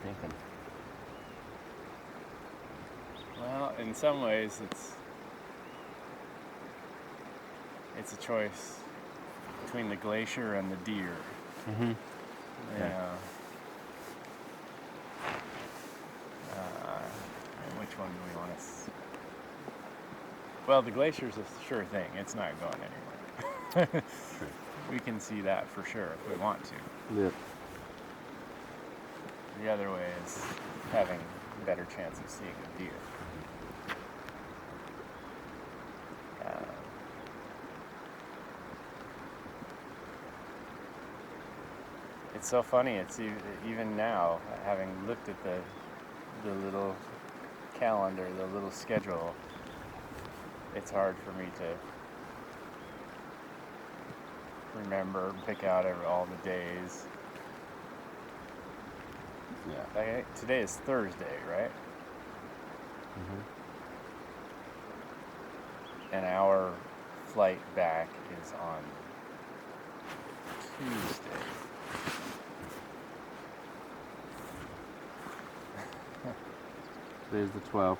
thinking? Well, in some ways, it's a choice between the glacier and the deer. Mm-hmm. Yeah. And which one do we want to? Well, the glacier's a sure thing. It's not going anywhere. True. We can see that for sure if we want to. Yep. The other way is having a better chance of seeing a deer. It's so funny. It's even now, having looked at the little calendar, the little schedule, it's hard for me to remember and pick out all the days. Yeah. Today is Thursday, right? Mm-hmm. And our flight back is on Tuesday. Today's the 12th.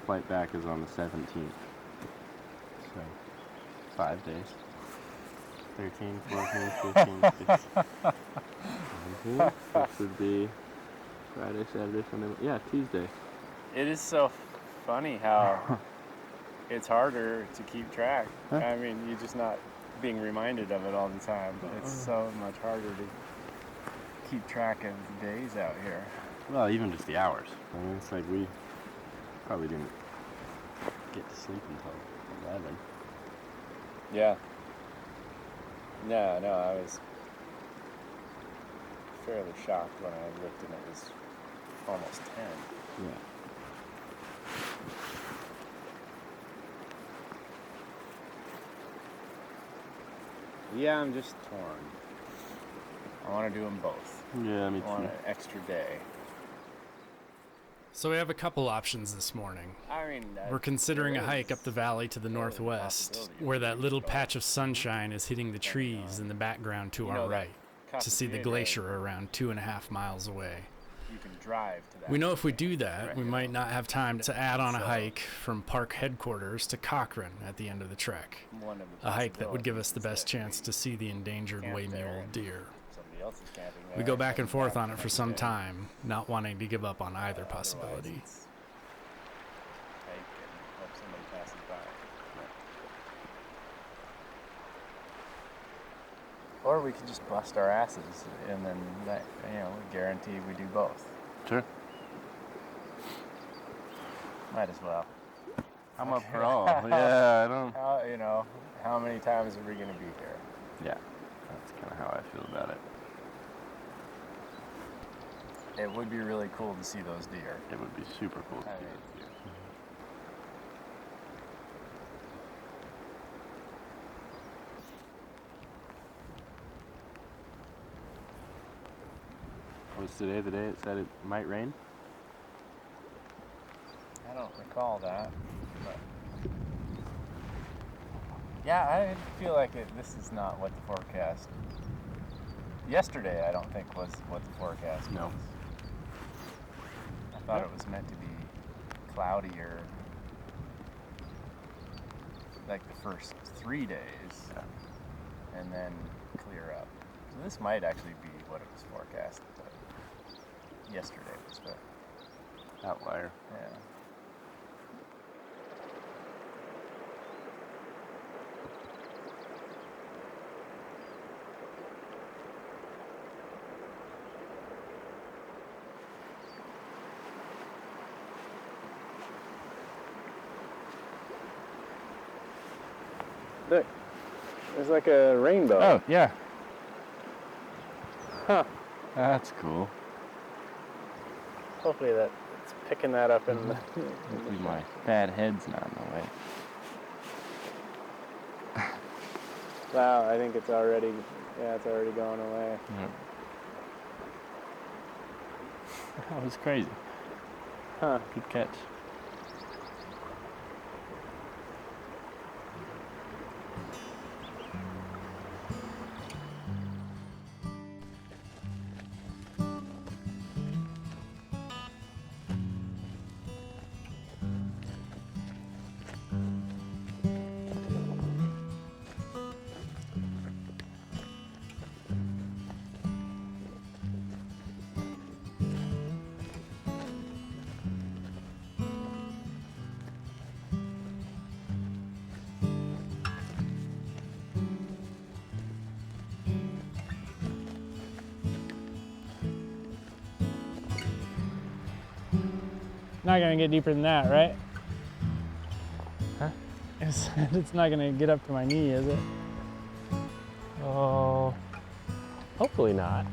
Flight back is on the 17th. So, 5 days. 13, 14, 15, 16. 17. Which would be Friday, Saturday, Sunday. Yeah, Tuesday. It is so funny how it's harder to keep track. Huh? I mean, you're just not being reminded of it all the time. It's so much harder to keep track of the days out here. Well, even just the hours. I mean, it's like we probably didn't get to sleep until 11. Yeah. No, I was fairly shocked when I looked and it was almost 10. Yeah. Yeah, I'm just torn. I want to do them both. Yeah, me I want too. an extra day. So we have a couple options this morning. I mean, We're considering a hike up the valley to the northwest, where that little patch of sunshine is hitting the trees in the background to our right, to see the glacier around 2.5 miles away. You can drive to that. We know if we do that, we might not have time to add on a hike from park headquarters to Cochrane at the end of the trek. A hike that would give us the best chance to see the endangered way mule deer. We go back and forth on it for some time, not wanting to give up on either possibility. Or we could just bust our asses, and then that, we guarantee we do both. Sure. Might as well. I'm up for all. Yeah, I don't. How many times are we going to be here? Yeah, that's kind of how I feel about it. It would be really cool to see those deer. It would be super cool to see those deer. Was today the day it said it might rain? I don't recall that, but yeah, I feel like this is not what the forecast. Yesterday, I don't think was what the forecast was. I thought it was meant to be cloudier, like the first 3 days, and then clear up. So this might actually be what it was forecast. Yesterday was the Outlier. yeah. Look, there's like a rainbow. Oh, yeah. Huh. That's cool. Hopefully it's picking that up in the... Hopefully my bad head's not in the way. Wow, I think it's already going away. Yep. That was crazy. Huh. Good catch. not gonna get deeper than that, right? Huh? It's not gonna get up to my knee, is it? Oh, hopefully not.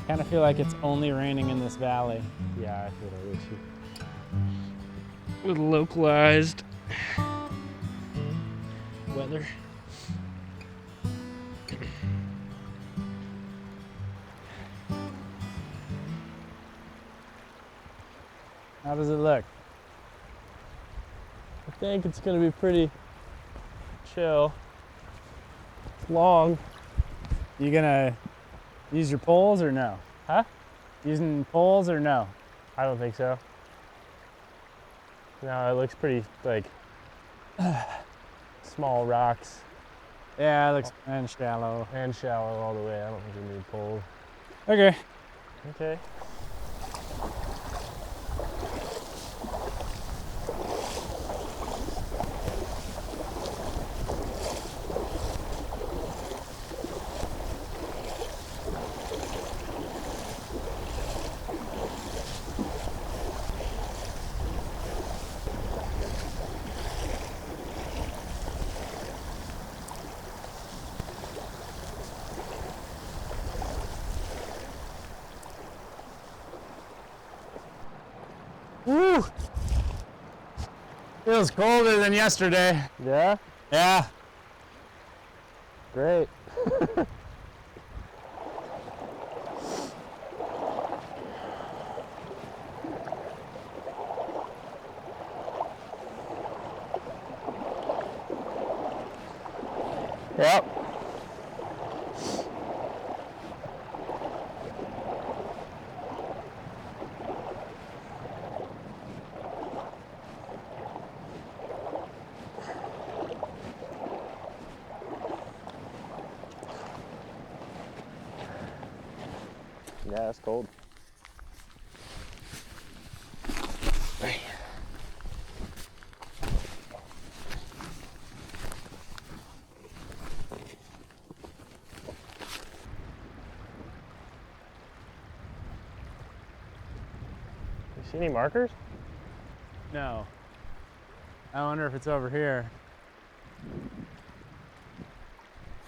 Kind of feel like it's only raining in this valley. Yeah, I feel that way too. With localized weather. How does it look? I think it's gonna be pretty chill. It's long. You gonna use your poles or no? Huh? Using poles or no? I don't think so. No, it looks pretty like small rocks Yeah, it looks and shallow. and shallow all the way. I don't think we need poles. Okay. Okay. Woo! Feels colder than yesterday. Yeah? Yeah. Great. Yep. Yeah, it's cold. You see any markers? No. I wonder if it's over here.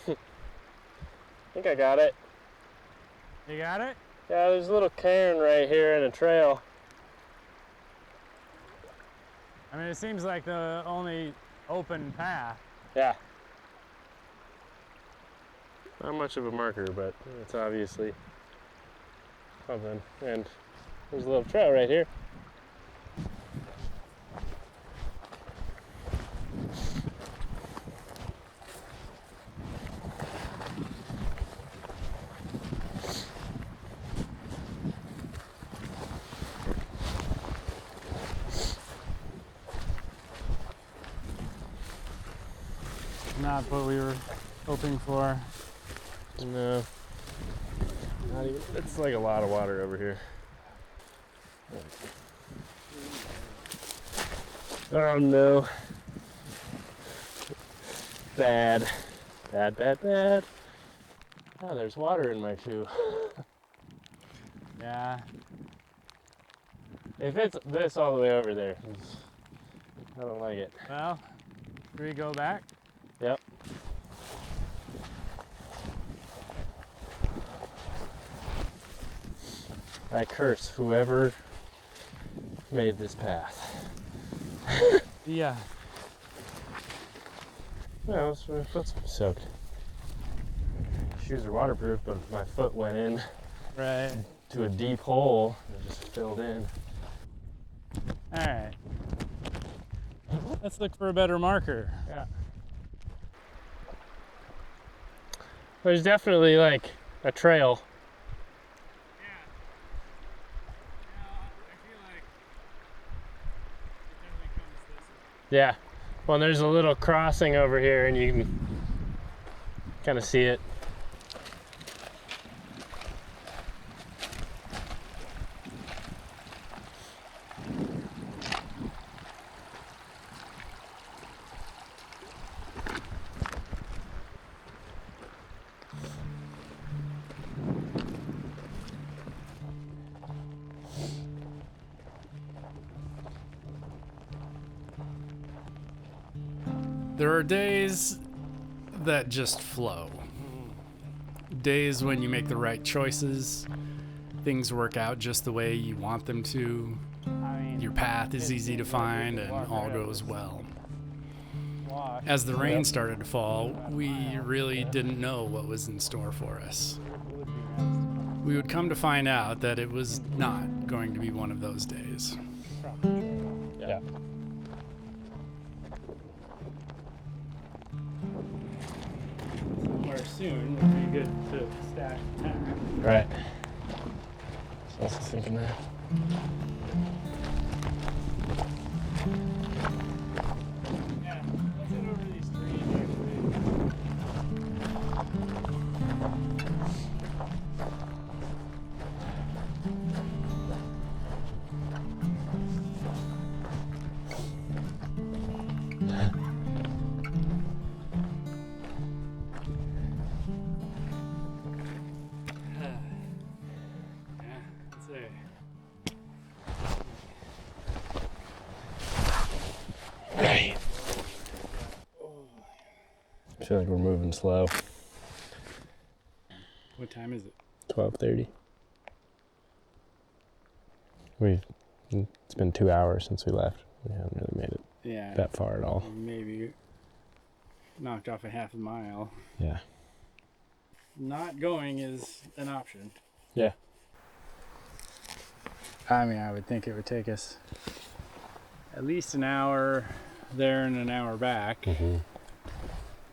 I think I got it. You got it? Yeah, there's a little cairn right here and a trail. I mean, it seems like the only open path. Yeah. Not much of a marker, but it's obviously something. And there's a little trail right here. Not what we were hoping for. No. Not even. It's like a lot of water over here. Oh no. Bad. Bad, bad, bad. Oh, there's water in my shoe. Yeah. If it's this all the way over there, I don't like it. Well, should we go back? Yep. I curse whoever made this path. Yeah. Well, my foot's soaked. Shoes are waterproof, but my foot went in Right. to a deep hole and just filled in. All right. Let's look for a better marker. Yeah. There's definitely like a trail. Yeah. I feel like it definitely comes this way. Yeah. Well, there's a little crossing over here and you can kind of see it. There are days that just flow. Days when you make the right choices, things work out just the way you want them to, your path is easy to find, and all goes well. As the rain started to fall, we really didn't know what was in store for us. We would come to find out that it was not going to be one of those days. Yeah. Somewhere soon would be good to stash the tent. Right. So I was thinking that. Yeah, let's head over these trees actually. Right. I feel like we're moving slow. What time is it? 12:30. It's been 2 hours since we left. We haven't really made it that far at all. Maybe knocked off a half a mile. Yeah. Not going is an option. Yeah. I mean, I would think it would take us at least an hour there and an hour back. Mm-hmm.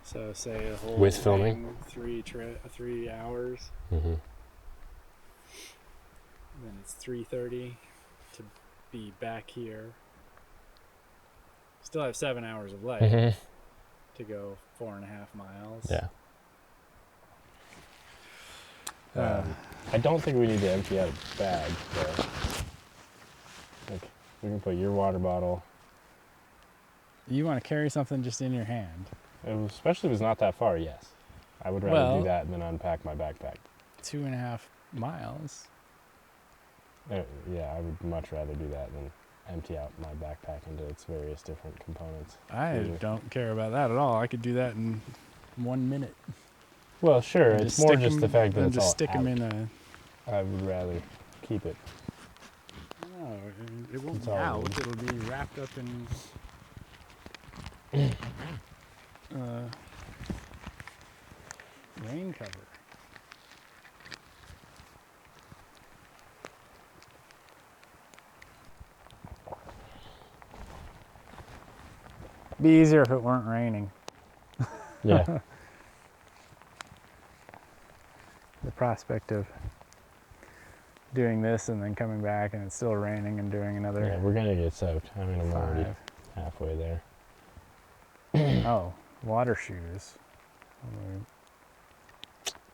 So say a whole With filming? thing, 3 hours. Mm-hmm. Then it's 3:30 to be back here. Still have 7 hours of light to go 4.5 miles. Yeah. I don't think we need to empty out a bag, though. Like, we can put your water bottle. You want to carry something just in your hand? Especially if it's not that far, yes. I would rather do that than unpack my backpack. 2.5 miles. Yeah, I would much rather do that than empty out my backpack into its various different components. I don't care about that at all. I could do that in 1 minute. Well, sure. It's more just the fact that it's all stick out. them in a. I would rather keep it. No, it won't It's be all out. good. It'll be wrapped up in rain cover. Be easier if it weren't raining. Yeah. The prospect of doing this and then coming back and it's still raining and doing another. Yeah, we're gonna get soaked. I mean, I'm already 5. halfway there. Oh, water shoes.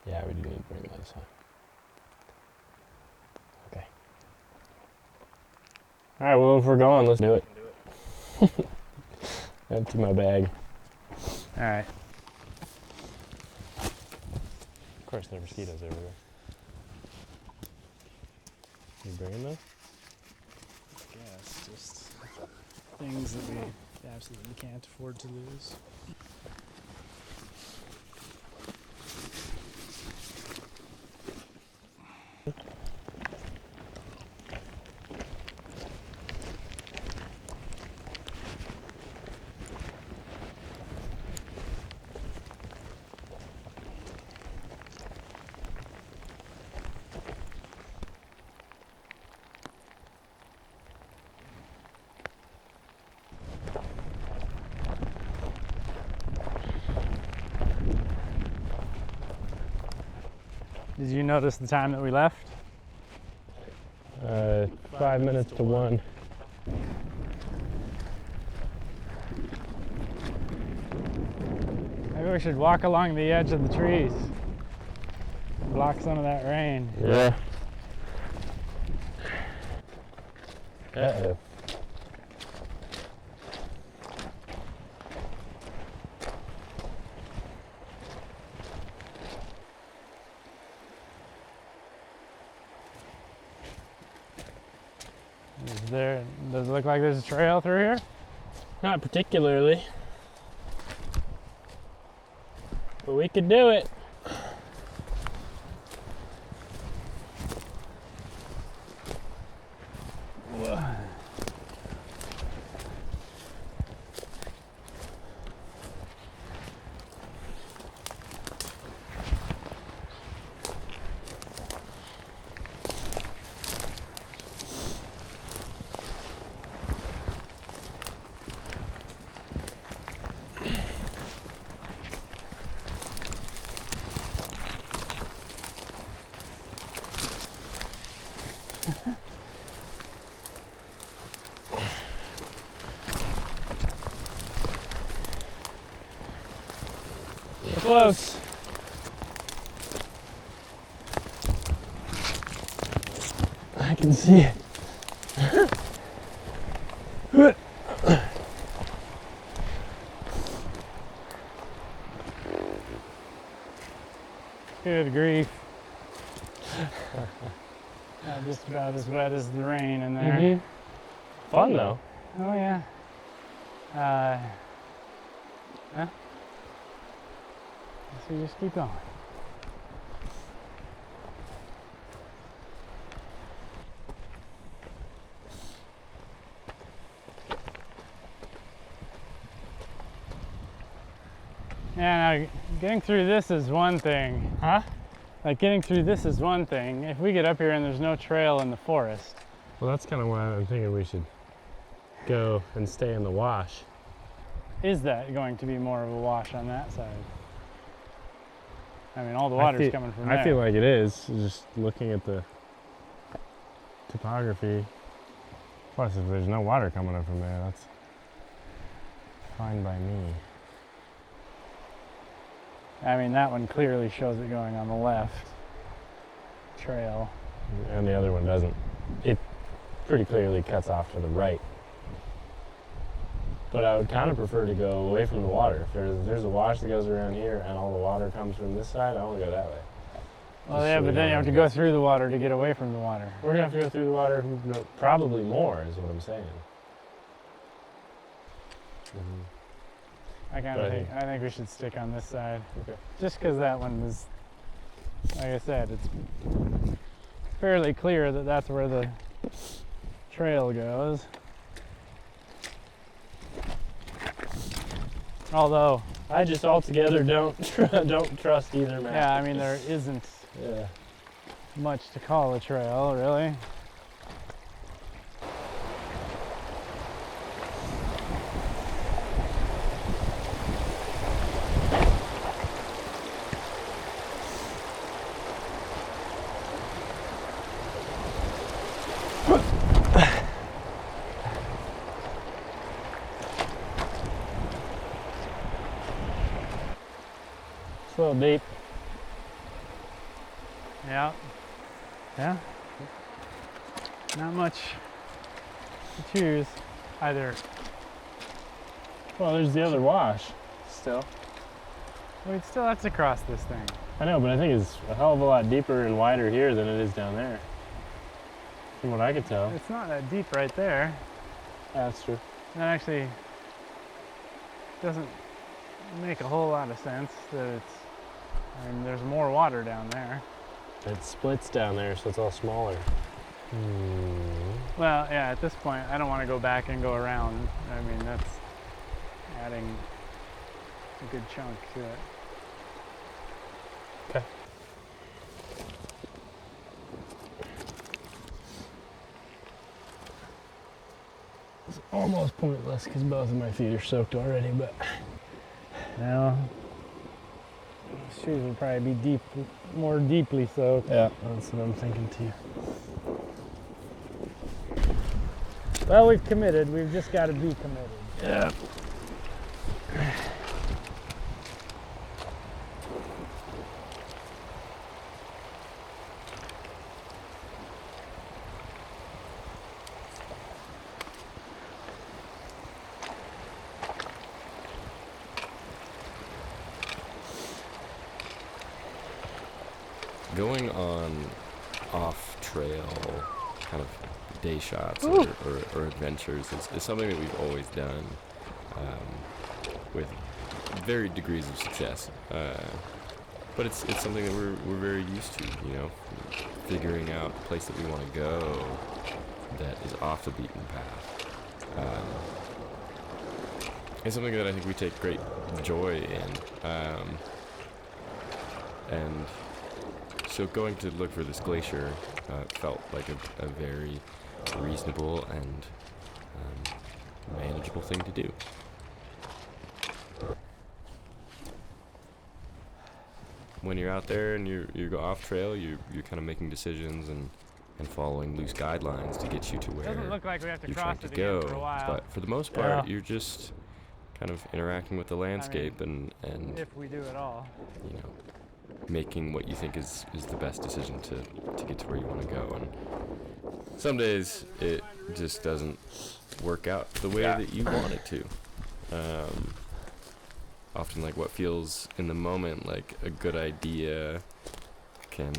Yeah, we do need to bring those. Huh? Okay. All right. Well, if we're going, let's do it. Empty my bag. All right. Of course, there are mosquitoes everywhere. You bringing those? I guess just things that we absolutely can't afford to lose. Did you notice the time that we left? 5 minutes to 1. Maybe we should walk along the edge of the trees. Block some of that rain. Yeah. Uh-oh. Does it look like there's a trail through here? Not particularly. but we could do it. Close. I can see it. Good grief. Just about as wet as the rain in there. Mm-hmm. Fun though. Oh yeah. Huh? So you just keep going. Yeah, now getting through this is one thing. Huh? Like getting through this is one thing. If we get up here and there's no trail in the forest. Well, that's kind of why I'm thinking we should go and stay in the wash. Is that going to be more of a wash on that side? I mean, all the water's coming from there. I feel like it is, just looking at the topography. Plus, if there's no water coming up from there, that's fine by me. I mean, that one clearly shows it going on the left trail. And the other one doesn't. It pretty clearly cuts off to the right. But I would kind of prefer to go away from the water. If there's a wash that goes around here and all the water comes from this side, I want to go that way. Well, yeah, but then you have to go through the water to get away from the water. We're going to have to go through the water, probably more is what I'm saying. I think we should stick on this side. Okay. Just because that one is, like I said, it's fairly clear that that's where the trail goes. Although I just altogether don't trust either map. yeah, I mean there isn't much to call a trail, really. It's a little deep. Yeah. Yeah. Not much to choose either. Well, there's the other wash still. We'd still have to cross this thing. I know, but I think it's a hell of a lot deeper and wider here than it is down there. From what I could tell. It's not that deep right there. That's true. That actually doesn't make a whole lot of sense that it's, I mean, there's more water down there. It splits down there, so it's all smaller. Well, yeah, at this point, I don't want to go back and go around. I mean, that's adding a good chunk to it. Okay. It's almost pointless because both of my feet are soaked already, but Now, these shoes will probably be more deeply soaked. yeah, that's what I'm thinking too. Well, we've committed. We've just got to be committed. Yeah. Going on off-trail kind of day shots or adventures is something that we've always done with varied degrees of success. But it's something that we're very used to, you know, figuring out a place that we want to go that is off the beaten path. It's something that I think we take great joy in. And so going to look for this glacier felt like a very reasonable and manageable thing to do. When you're out there and you go off trail, you're kind of making decisions and following loose guidelines to get you to where Doesn't look like we have to you're cross trying to it again go. for a while. But for the most part, you're just kind of interacting with the landscape and if we do at all. you know, making what you think is the best decision to get to where you want to go. And some days it just doesn't work out the way that you want it to. Often, like, what feels in the moment like a good idea can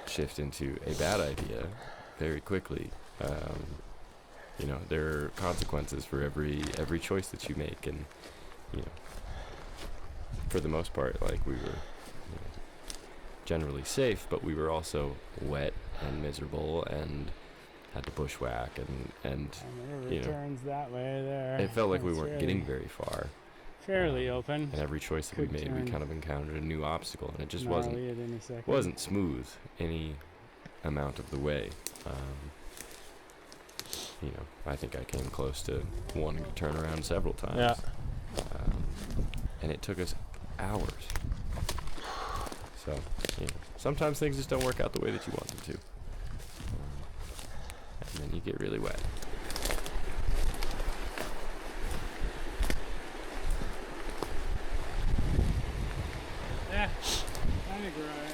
shift into a bad idea very quickly. You know, there are consequences for every choice that you make, and you know, for the most part, like, we were generally safe, but we were also wet and miserable and had to bushwhack and the you know, turns that way there. it felt like we It's weren't getting very far. fairly open. And every choice that we Could made, turn we kind of encountered a new obstacle, and it just gnarly at any second. wasn't smooth any amount of the way. You know, I think I came close to wanting to turn around several times. Yeah. And it took us hours. So, you know, sometimes things just don't work out the way that you want them to. And then you get really wet. Yeah, I think we're alright.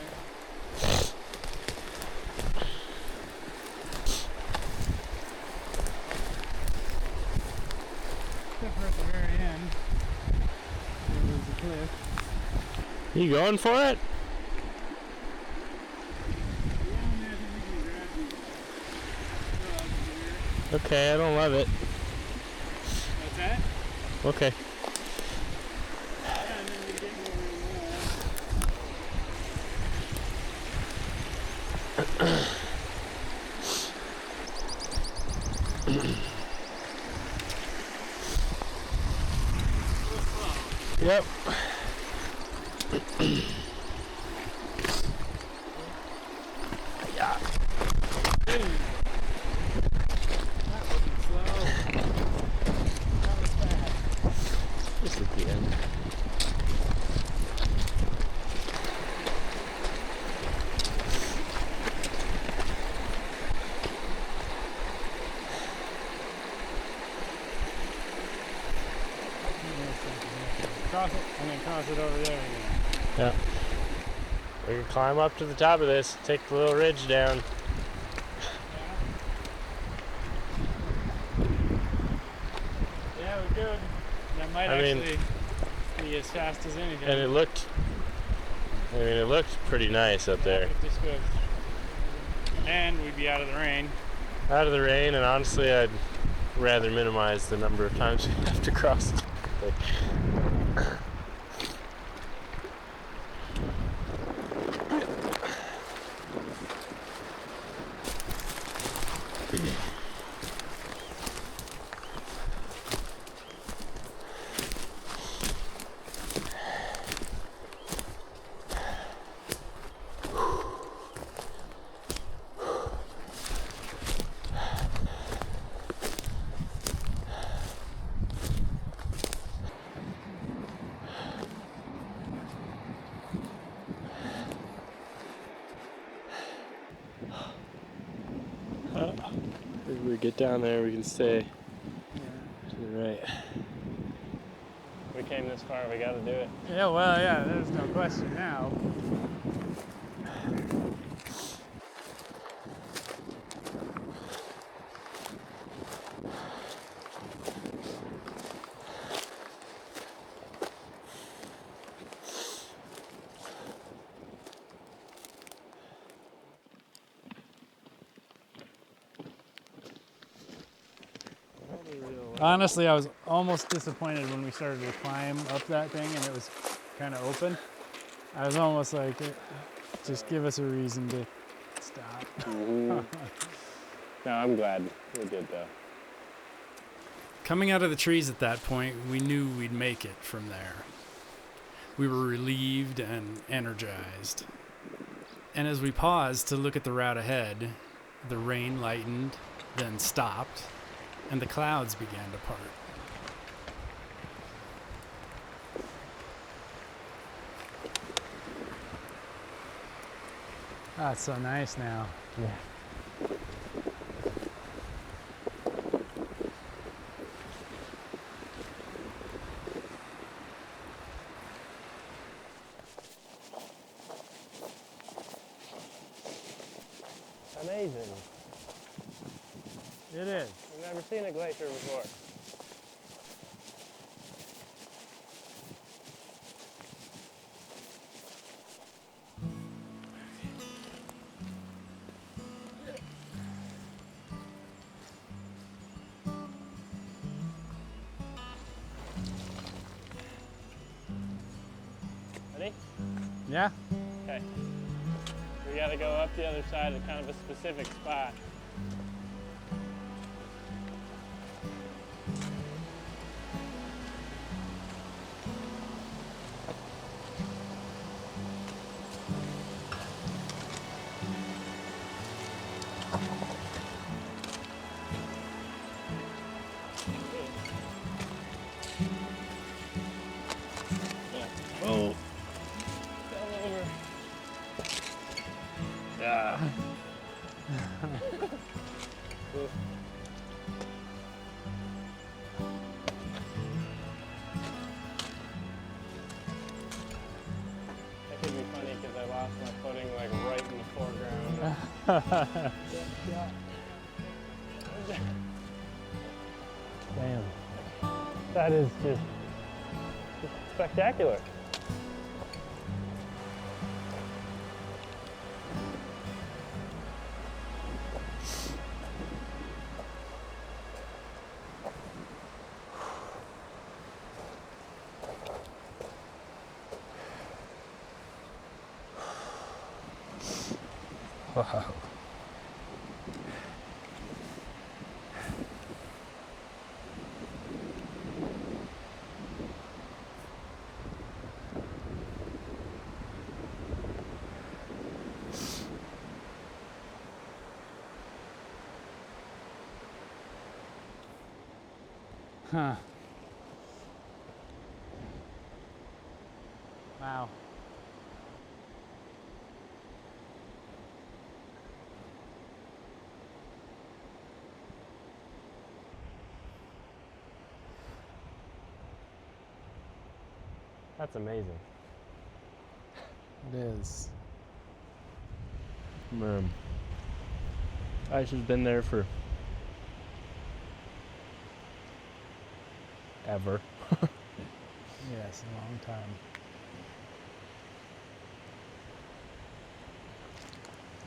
Except for at the very end, there was a cliff. You going for it? Okay, I don't love it. What's that? Okay. Yeah, and then we get more Yep. Yeah. That wasn't slow. That was fast. Just at the end. Cross it, and then cross it over there again. Yeah. We can climb up to the top of this, take the little ridge down. Yeah, we could. That might actually be as fast as anything. And it looked pretty nice up there. If this goes. And we'd be out of the rain. Out of the rain, and honestly, I'd rather minimize the number of times we have to cross it. If we get down there, we can stay to the right. We came this far, we gotta do it. Yeah, well, yeah, there's no question now. Probably real Honestly, I was almost disappointed when we started to climb up that thing and it was kind of open. I was almost like, just give us a reason to stop. No, I'm glad we did though. Coming out of the trees at that point, we knew we'd make it from there. We were relieved and energized. And as we paused to look at the route ahead, the rain lightened, then stopped, and the clouds began to part. Oh, it's so nice now. Yeah. Amazing. It is. I've never seen a glacier before. Ready? Yeah? Okay. We gotta go up the other side at kind of a specific spot. Oh. Fell over. Yeah. That could be funny because I lost my footing like right in the foreground. Damn. That is just spectacular. Wow. Huh. Wow. That's amazing. It is. Ice has been there for ever. Yes, a long time.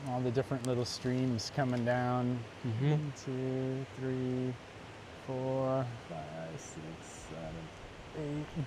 All the different little streams coming down. 1, 2, 3, 4, 5, 6, 7, 8.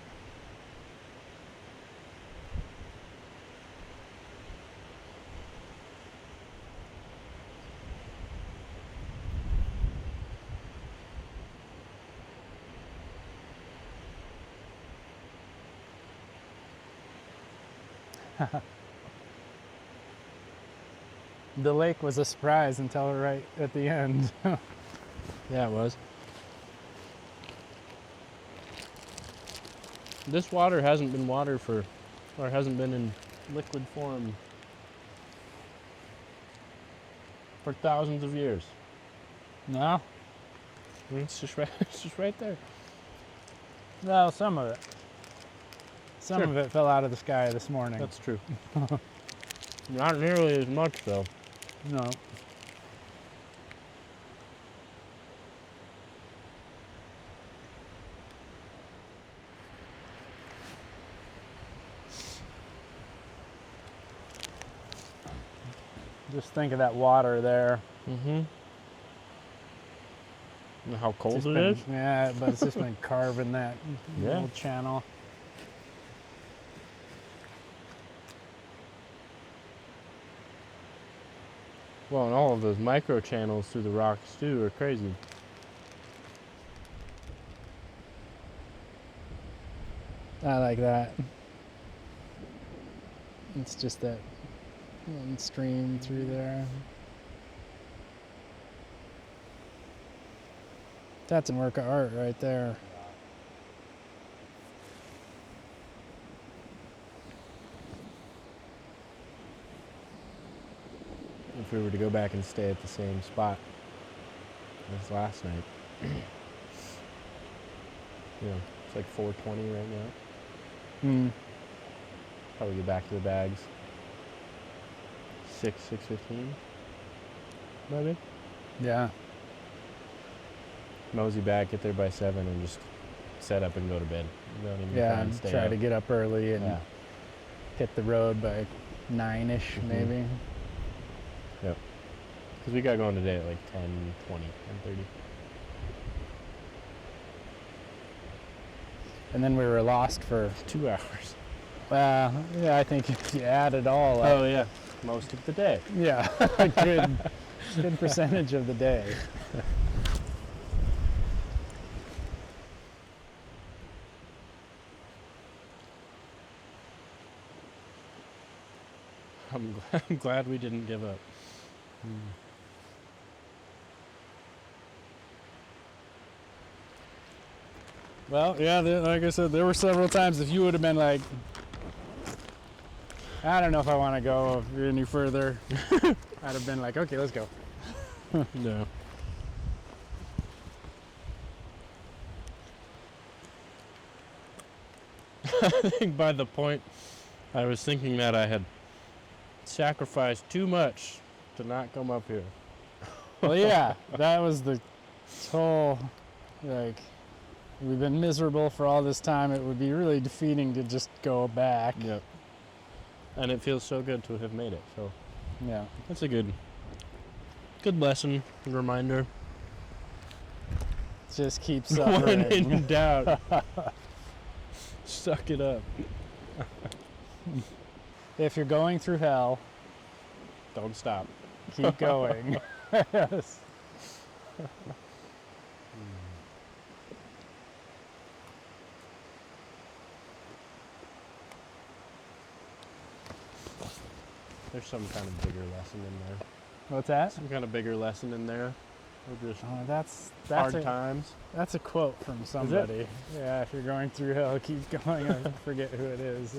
The lake was a surprise until right at the end. Yeah, it was. This water hasn't been water for, or hasn't been in liquid form for thousands of years. No? It's just right, it's just right there. Well, some of it. Some Sure. of it fell out of the sky this morning. That's true. Not nearly as much though. No. Just think of that water there. Mm-hmm. And how cold Just it been- is? Yeah, but it's just been carving that Yeah. little channel. Well, and all of those micro channels through the rocks too are crazy. I like that. It's just that one stream through there. That's a work of art right there. If we were to go back and stay at the same spot as last night. You know, it's like 4:20 right now. Hmm. Probably get back to the bags 6:15 maybe. Yeah. Mosey back, get there by 7 and just set up and go to bed. Don't even try Yeah, and and stay try up. to get up early and Yeah. hit the road by 9-ish, Mhm. maybe. Yep. Because we got going today at like 10:20, 10:30. And then we were lost for, 2 hours. yeah, I think if you add it all up, Oh yeah, most of the day. yeah, a good percentage of the day. I'm glad we didn't give up. Well, yeah, like I said, there were several times if you would have been like, I don't know if I want to go any further, I'd have been like, okay, let's go. No. I think by the point I was thinking that I had sacrificed too much to not come up here. Well, yeah, that was the whole, like, we've been miserable for all this time. It would be really defeating to just go back. Yep. And it feels so good to have made it. So Yeah. that's a good lesson, reminder. Just keep When suffering. in doubt, suck it up. If you're going through hell, Don't stop. keep going. Yes. There's some kind of bigger lesson in there. What's that? Some kind of bigger lesson in there. Or just Oh, that's hard times. That's a quote from somebody. Yeah, if you're going through hell, keep going. I forget who it is.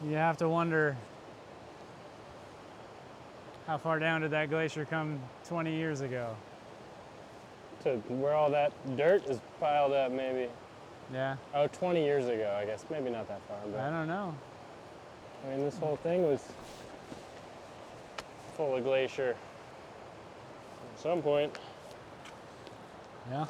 You have to wonder how far down did that glacier come 20 years ago? To where all that dirt is piled up, maybe. Yeah, Oh, 20 years ago, I guess. Maybe not that far, but I don't know. I mean, this whole thing was full of glacier at some point. Yeah.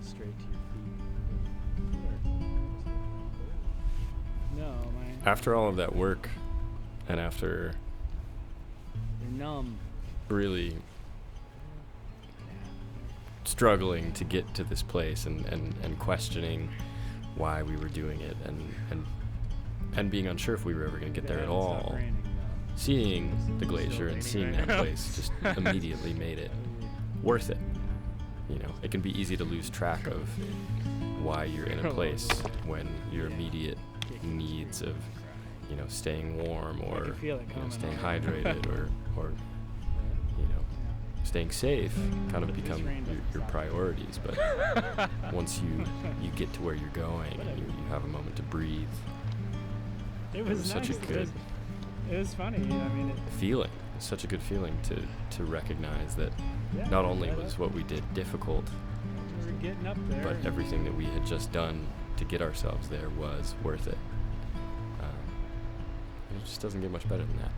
goes straight to your feet. No, After all of that work, and after you're numb. really struggling to get to this place and questioning why we were doing it and being unsure if we were ever going to get there at all, seeing the glacier and seeing that place just immediately made it worth it. You know, it can be easy to lose track of why you're in a place when your immediate needs of, you know, staying warm or, you know, staying hydrated or you know, staying safe kind of become your priorities. But once you get to where you're going and you have a moment to breathe, It was such a nice. good It was funny. I mean, feeling. It's such a good feeling to recognize that not only was what we did difficult, we were getting up there. but everything that we had just done to get ourselves there was worth it. It just doesn't get much better than that.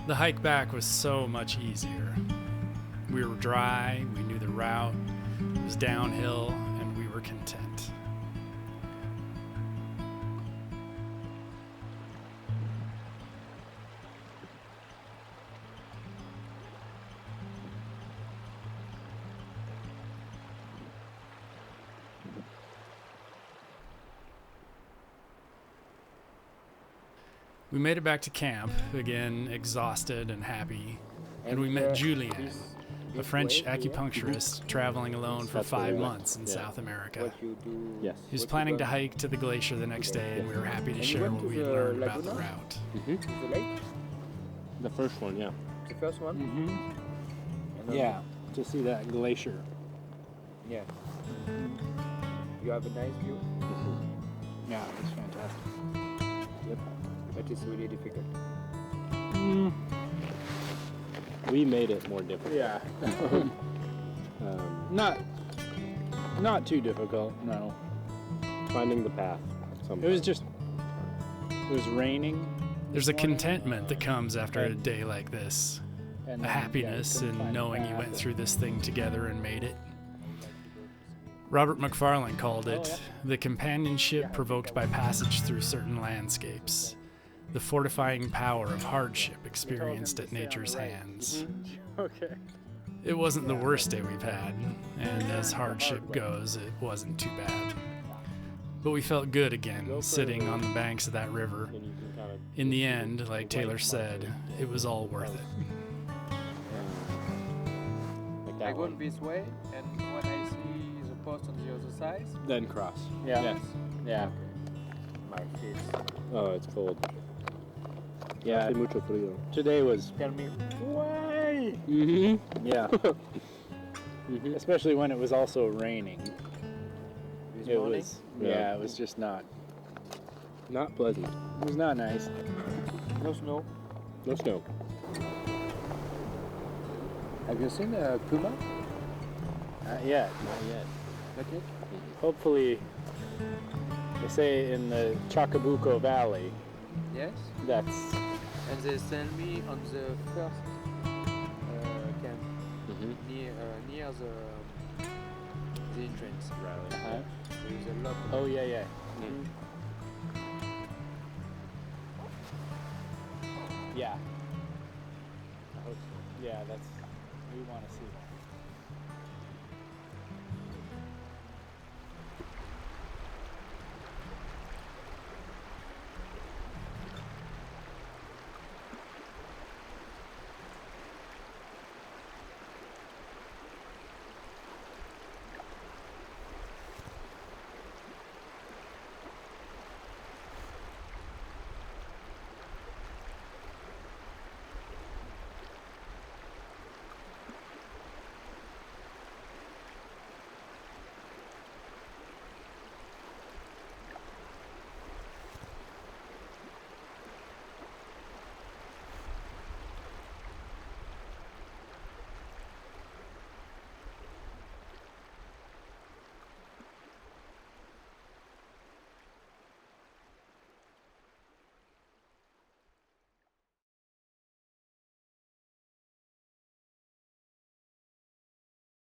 The hike back was so much easier. We were dry, we knew the route, it was downhill, and we were content. We made it back to camp, again exhausted and happy, and we met Julien, a French acupuncturist traveling alone for 5 months in South America. Yes. He was planning to hike to the glacier the next day, and we were happy to share what we had learned about the route. Mm-hmm. The lake? The first one, yeah. The first one? Mm-hmm. Yeah, to see that glacier. Yeah. You have a nice view? Yeah, it was fantastic. Yep. But it's really difficult. We made it more difficult. Yeah. Not too difficult, no. Finding the path. It was raining. There's a contentment that comes after a day like this, And a then, happiness couldn't in find a knowing you path went and- through this thing together and made it. Robert McFarlane called it the companionship provoked by passage through certain landscapes, the fortifying power of hardship experienced at nature's hands. Okay. It wasn't the worst day we've had, and as hardship goes, it wasn't too bad. But we felt good again, sitting on the banks of that river. And you can kind of In the end, like Taylor said, it was all worth it. like I that go one. this way, and when I see the post on the other side, Then cross. Yeah. Yes. Yeah. my face. Oh, it's cold. Yeah. Hace mucho frío. Today was Tell me, way. Mm-hmm. Yeah. Mm-hmm. Especially when it was also raining. this It morning? was. Yeah. Yeah, it was just not. Not pleasant. It was not nice. No snow. No snow. Have you seen a puma? Not yet. Not yet. Not yet. Hopefully, they say in the Chacabuco Valley. Yes. That's. And they send me on the first camp Mm-hmm. near the entrance. Uh-huh. There is a lot. Of Oh yeah, yeah. Yeah. I hope so. Yeah, that's. We want to see that.